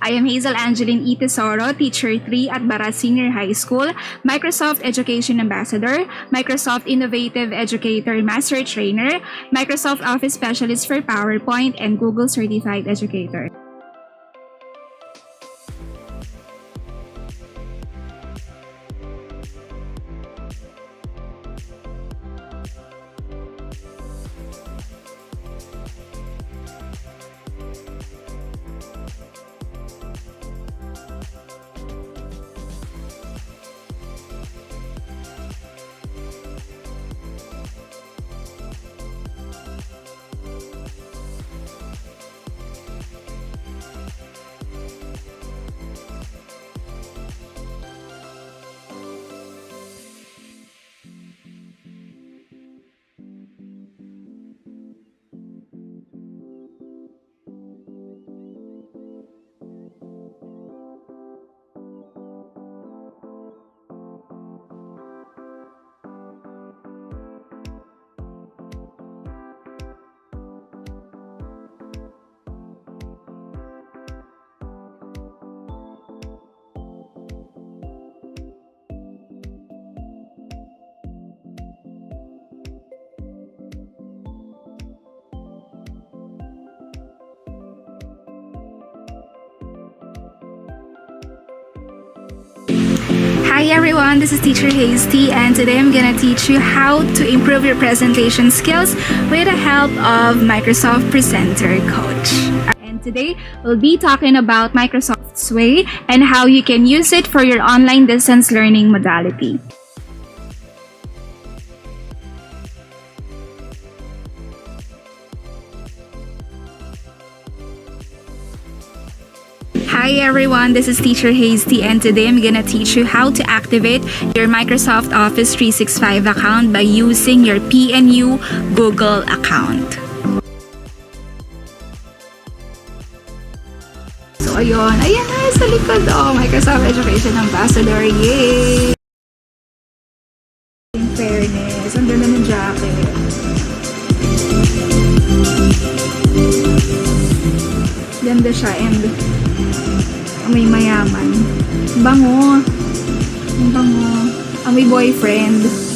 I am Hazel Angelyn Tesoro, Teacher 3 at Baras Senior High School, Microsoft Education Ambassador, Microsoft Innovative Educator Master Trainer, Microsoft Office Specialist for PowerPoint, and Google Certified Educator. Hi everyone, this is Teacher Hazetee, and today I'm gonna teach you how to improve your presentation skills with the help of Microsoft Presenter Coach. And today we'll be talking about Microsoft Sway and how you can use it for your online distance learning modality. Hi everyone, this is Teacher Hazetee, and today I'm gonna teach you how to activate your Microsoft Office 365 account by using your PNU Google account. So ayun, ayan na sa likod, Microsoft Education Ambassador, yay! In fairness, ang ganda ng jacket. Ganda siya, and amoy mayaman. Bango. Ang bango. Amoy boyfriend.